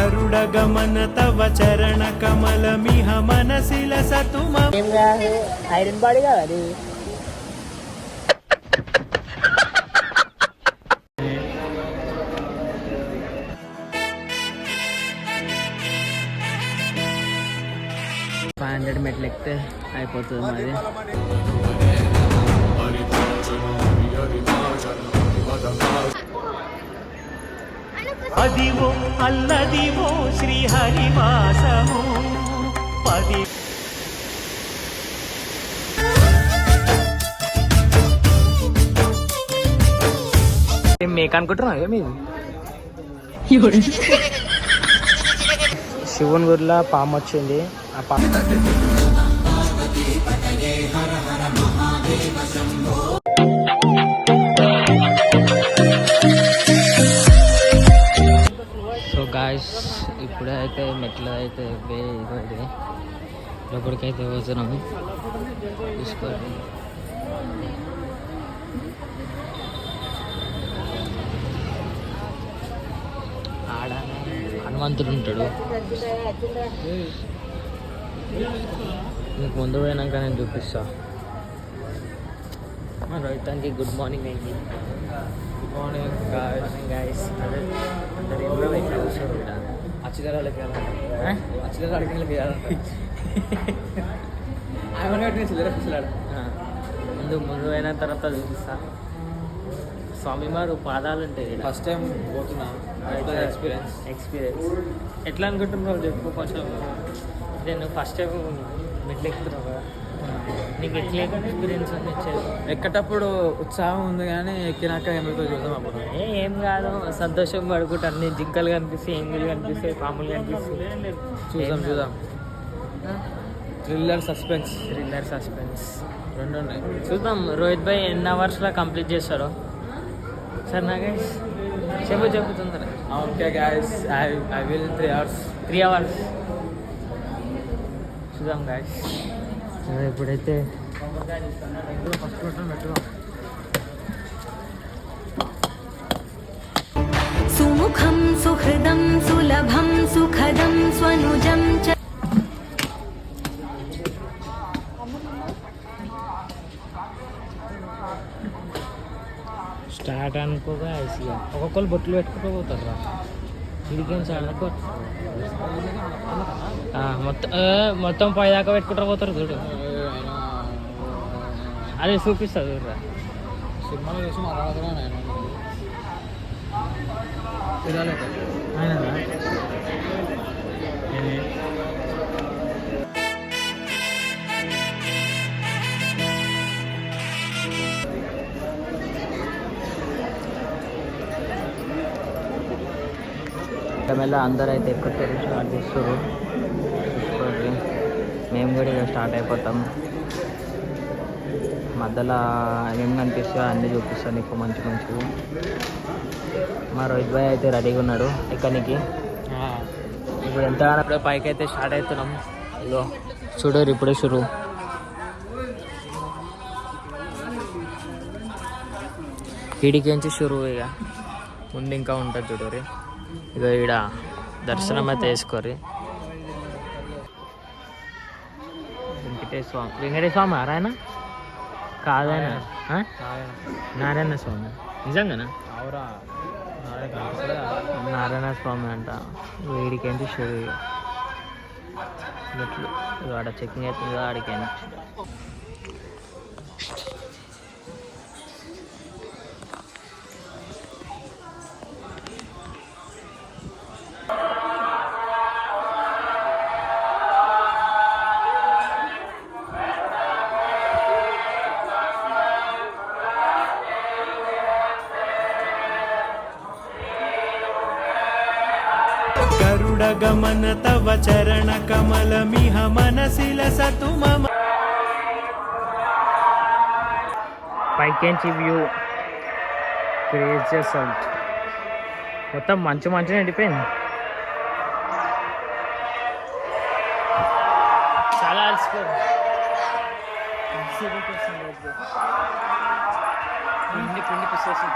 गरुडगमन तव चरण कमलमिह मनसि लसतु मम ఐరన్ బాడీ కదా అది. $500 మెట్లు ఎక్కితే అయిపోతుంది మాది. అదివో అల్లదివో శ్రీహరివాసము పది మేక అనుకుంటున్నా మీరు శివుని గుడిలో పాము వచ్చింది. ఆ పాము సో గాయస్ ఇప్పుడే అయితే మెట్లు అయితే ఇదే లోపలికైతే వస్తున్నాము. చూసుకోండి ఆడ హనుమంతుడు ఉంటాడు. మీకు ముందు పోయినాక నేను చూపిస్తా. రోహితానికి గుడ్ మార్నింగ్ అయింది. Good morning guys. అదే అందరు ఇంట్లో వెయిట్ కూర్చోరు. అచ్చిదారాలకి అచ్చిదారాలకి చిల్లర పిచ్చిలాడు. ముందు అయిన తర్వాత చూపిస్తా. స్వామివారు పాదాలు ఉంటాయి. ఫస్ట్ టైం పోతున్నా. ఎక్స్పీరియన్స్ ఎట్లా అనుకుంటున్నావు చెప్పు కొంచెం. నేను ఫస్ట్ టైం మెట్లు ఎక్కుతున్నావు కదా, నీకు ఎట్లా ఎక్స్పీరియన్స్ అని ఇచ్చేది? ఎక్కేటప్పుడు ఉత్సాహం ఉంది కానీ ఎక్కినాక ఏమైతే చూద్దాం అప్పుడు. ఏం కాదు, సంతోషం పడుకుంటా. అన్ని జింకలు కనిపిస్తాయి, ఎంగులు కనిపిస్తాయి, పాములు కనిపిస్తాయి. చూద్దాం. థ్రిల్లర్ సస్పెన్స్ రెండు ఉన్నాయి. చూద్దాం రోహిత్ భాయ్ ఎన్ని అవర్స్లో కంప్లీట్ చేస్తాడో. సరే నా గైస్ చెప్పుతుంటారా? Okay guys, I will 3 hours చూద్దాం గైస్. ఇప్పుడైతే సుముఖం సుహృదం సులభం సుఖదం స్వనుజం చ స్టార్ట్ అనుకోగా ఐసీగా ఒక్కొక్కరు బొట్లు పెట్టుకుంటూ పోతారు రా. ఇడికేం అనుకో మొత్తం పై దాకా పెట్టుకుంటూ పోతారు చూడు. అదే చూపిస్తుంది చూడరా. సినిమాలో చూసి మాట్లాడుతున్నాను ఆయన మెల్ల అందరూ అయితే ఎక్కుతారు, స్టార్ట్ చేస్తారు. చూసుకోండి, మేము కూడా ఇక స్టార్ట్ అయిపోతాం. మధ్యలో ఏం కనిపిస్తా అన్నీ చూపిస్తాను నీకు మంచిగా. మా రోహిత్ భాయ్ అయితే రెడీగా ఉన్నాడు ఎక్కడికి. ఇప్పుడు ఎంత ఇప్పుడే పైకి అయితే స్టార్ట్ అవుతున్నాం. ఇదో చూడరు ఇప్పుడే షురు. ఈడికించి షురు. ఇక ముందు ఇంకా ఉంటుంది చూడరి. ఇక ఈడ దర్శనం అయితే వేసుకోరి. వెంకటేశ్వర స్వామి ఆరాయన కాదాయన నారాయణ స్వామి. నిజంగానా? నారాయణ స్వామి అంట. వీడికేంటి షురు. మెట్లు ఆడ చెక్కింగ్ అవుతుంది, ఆడికేంటి. गरुडगमन तव चरण कमलमिह मनसि लसतु मम. పైకేంచి వ్యూ క్రేజీ అసల్ట్. మొత్తం మంచిగా ఎండిపోయింది. చాలా అలసిపోయింది. పిండి పిసేసి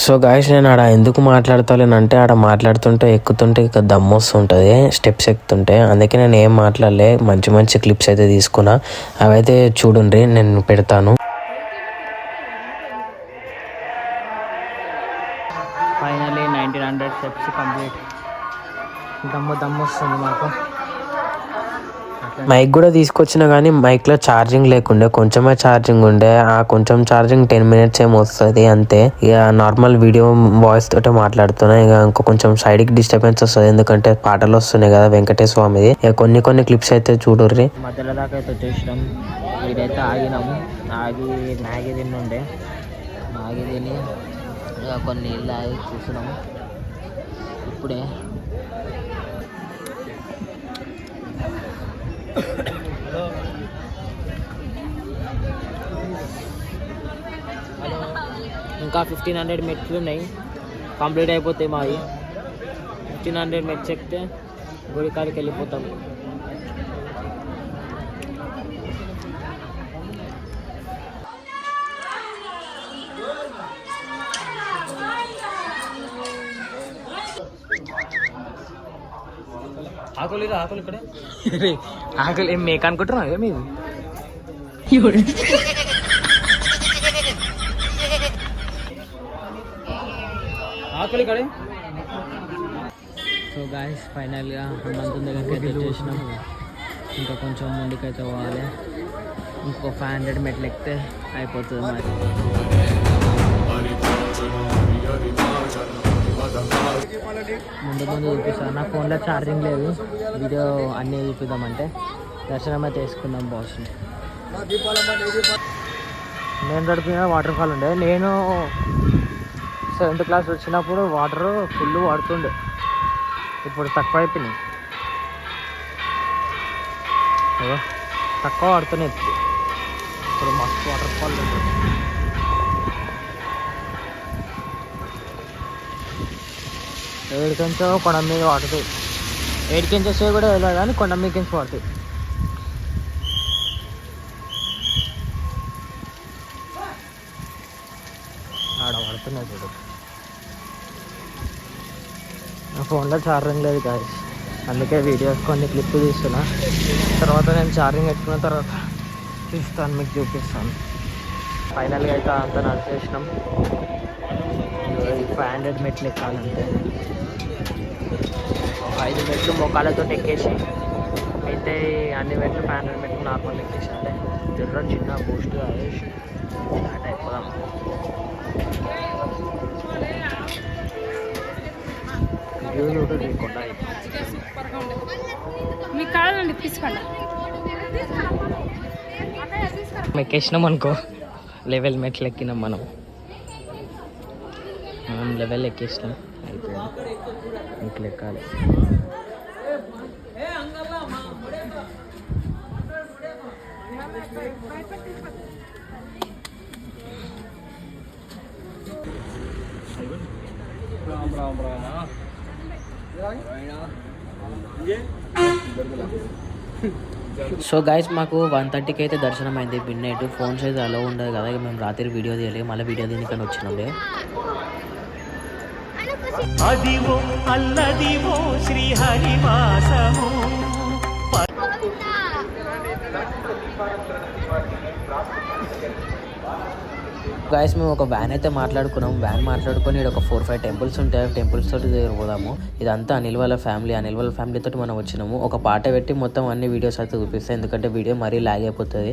సో గాయస్ నేను ఆడ ఎందుకు మాట్లాడతాలేనంటే ఆడ మాట్లాడుతుంటే ఎక్కుతుంటే ఇక దమ్ము వస్తుంటుంది, స్టెప్స్ ఎక్కుతుంటే. అందుకే నేను ఏం మాట్లాడలే, మంచి మంచి క్లిప్స్ అయితే తీసుకున్నా. అవైతే చూడండి, నేను పెడతాను. Finally 1900 steps complete. దమ్ము వస్తుంది మాకు. మైక్ కూడా తీసుకొచ్చినా కానీ మైక్లో ఛార్జింగ్ లేకుండే, కొంచెమే ఛార్జింగ్ ఉండే. ఆ కొంచెం ఛార్జింగ్ 10 minutes ఏమో వస్తుంది అంతే. ఇక నార్మల్ వీడియో వాయిస్ తోటే మాట్లాడుతున్నా. ఇక ఇంకో కొంచెం సైడ్కి డిస్టర్బెన్స్ వస్తుంది, ఎందుకంటే పాటలు వస్తున్నాయి కదా వెంకటేశ్వర స్వామిది. ఇక కొన్ని క్లిప్స్ అయితే చూడుర్రి. మధ్యలో దాకా అయితే వచ్చేసినాం. ఇదైతే ఆగినాము, ఆగి మ్యాగీ తిన్నుండే. మ్యాగీ తిని ఇక కొన్ని నీళ్ళు ఆగి చూసినాము. ఇప్పుడే ఇంకా 1500 మెట్లు ఉన్నాయి, కంప్లీట్ అయిపోతాయి మావి. 1500 మెట్లు ఎక్కితే గుడి కాడికి వెళ్ళిపోతాం. ఆకులు ఇక్కడ ఆకులు ఏం మేక అనుకుంటున్నా మీరు? ఆకులు ఇక్కడ. సో గాయస్ ఫైనల్గా హనుమంతుని దగ్గరికి వచ్చేసినాం. ఇంకా కొంచెం ముందుకైతే పోవాలి. ఇంకో 500 మెట్లు ఎక్కితే అయిపోతుంది మరి. ముందు చూపిస్తాను. నా ఫోన్లో ఛార్జింగ్ లేదు, వీడియో అన్నీ చూపిద్దామంటే దర్శనం అయితే వేసుకుందాం బాస్ని. నేను గడిపిన వాటర్ ఫాల్ ఉండే. నేను 7th క్లాస్ వచ్చినప్పుడు వాటర్ ఫుల్ పడుతుండే, ఇప్పుడు తక్కువ అయిపోయినాయి. తక్కువ పడుతున్నాయి ఇప్పుడు మస్తు వాటర్ ఫాల్ ఉంటుంది. ఏడికించో కొండ మీద పడుతాయి, ఏడికించేసే కూడా వెళ్ళాలి కానీ కొండ మీదకించి పడుతాయి. ఆడ పడుతున్నాయి చూడు. నా ఫోన్లో ఛార్జింగ్ లేదు కాదు, అందుకే వీడియోస్ కొన్ని క్లిప్ తీస్తున్నా. తర్వాత నేను ఛార్జింగ్ పెట్టుకున్న తర్వాత తీస్తాను, మీకు చూపిస్తాను. ఫైనల్గా అయితే అంతా నడిచేసినాం. 500 మెట్లు ఎక్కాలంటే 5 మెట్లు మొక్కలతో ఎక్కేసి అయితే అన్ని మెట్లు 500 మెట్లు నార్మల్ ఎక్కేసాలి. జర్ర చిన్న బూస్ట్ వేసి స్టార్ట్ అయిపోదాం. కొండ మీకు కావాలండి తీసుకోండి. ఎక్కేసినాం అనుకో, లెవెల్ మెట్లు ఎక్కినాం మనం లెవెల్ ఎక్కేసినాం. అయిపోయింది, మెట్లు ఎక్కాలి. సో గైస్ మాకు 1:30కి అయితే దర్శనం అయింది. మిడ్ నైట్ ఫోన్స్ అయితే అలో ఉండదు కదా, ఇక మేము రాత్రి వీడియో తీయలేదు, మళ్ళీ వీడియో దీనికని వచ్చినాండే. అదివో అల్లదివో శ్రీహరివాసము. గాయస్ మేము ఒక వ్యాన్ అయితే మాట్లాడుకున్నాం. వ్యాన్ మాట్లాడుకొని ఇక్కడ ఒక 4-5 టెంపుల్స్ ఉంటాయి, టెంపుల్స్ తోటి పోదాము. ఇదంతా అనిల్ వాళ్ళ ఫ్యామిలీ తోటి మనం వచ్చినాము. ఒక పాట పెట్టి మొత్తం అన్ని వీడియోస్ అయితే చూపిస్తాయి, ఎందుకంటే వీడియో మరీ లాగ్ అయిపోతుంది.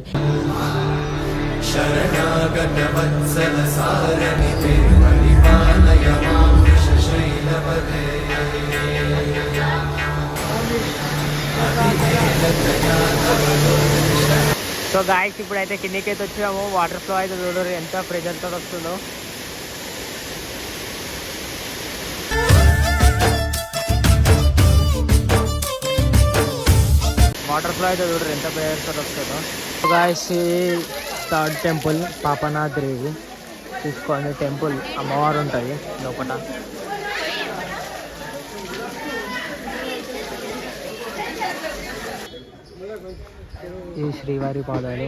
సో గాయస్ ఇప్పుడైతే కిందికి అయితే వచ్చాము. వాటర్ ఫ్లో అయితే చూడరు ఎంత ప్రెజర్తో వస్తుందో. వాటర్ ఫ్లో అయితే చూడరు ఎంత ప్రెజర్తో వస్తుందో. గాయస్ 3rd టెంపుల్ పాపనాథ్ రేవి చూసుకోండి. టెంపుల్ అమ్మవారు ఉంటుంది లోపల. ఈ శ్రీవారి పాదాలు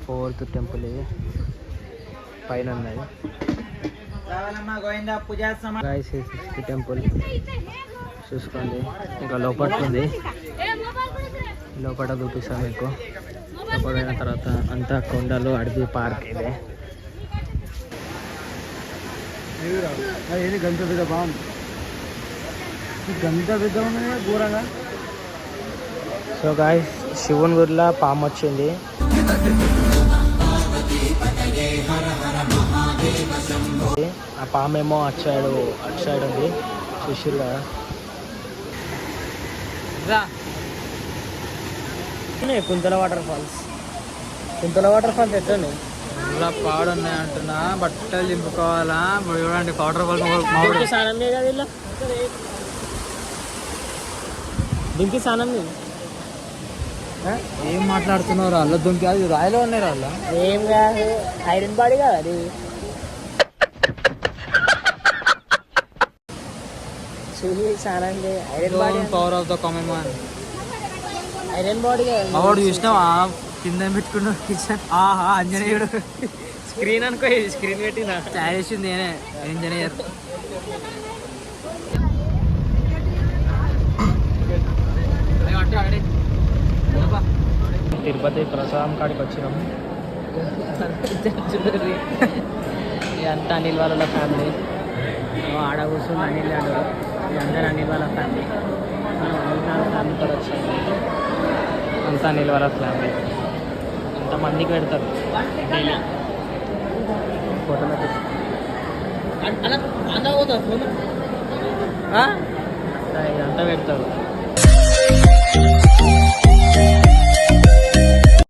4th టెంపుల్ ఇది. పైన ఉన్నది గైస్ టెంపుల్ చూసుకోండి. ఇంకా లోపల ఉంది, లోపల చూపిస్తాను మీకు. లోపల అయిన తర్వాత అంతా కొండలు అడవి పార్క్ ఇదే. ఇది గంత పెద్ద బాంబు, గంత పెద్ద ఉన్నది ఘోరంగా. సో గాయస్ శివుని గుడిలో పాము వచ్చింది. ఆ పామేమో అటు సైడ్ ఉంది, చూసిరు కదా. కుంతల వాటర్ ఫాల్స్ ఎట్లా ఇలా పాడు ఉన్నాయి అంటున్నా, బట్టలు చింపుకోవాలా. ఇప్పుడు చూడండి వాటర్ ఫాల్స్ స్నానం చేయగా వీళ్ళు దీనికి స్నానం లేదు. ఏం మాట్లాడుతున్నారు? అల్ల దుంకి అది రాయిలో ఉన్నాయి వాళ్ళ. ఏం కాదు, ఐరన్ బాడీ కదా అది. చూసి స్నానం చేయి, iron body. Power of the common man. Iron body కదా. అవడు చూసినావా కింద పెట్టుకున్నాడు కిచెన్. ఆహా అంజనేయుడు స్క్రీన్ అనుకో, స్క్రీన్ పెట్టిన తయారు చేసింది నేనే ఇంజనీర్. తిరుపతి ప్రసాదం కాడికి వచ్చినాము. ఇదంతా అనిల్ వాళ్ళ ఫ్యామిలీ. ఆడ కూర్చుని అనిల్ అన్నారు, అందరూ అనిల్ వాళ్ళ ఫ్యామిలీ. అనిల్ ఫ్యామిలీతో వచ్చాము. అంతా అనిల్ వాళ్ళ ఫ్యామిలీ. అంతమందికి పెడతారు డైలీ ఫోటోలో. ఇదంతా పెడతారు.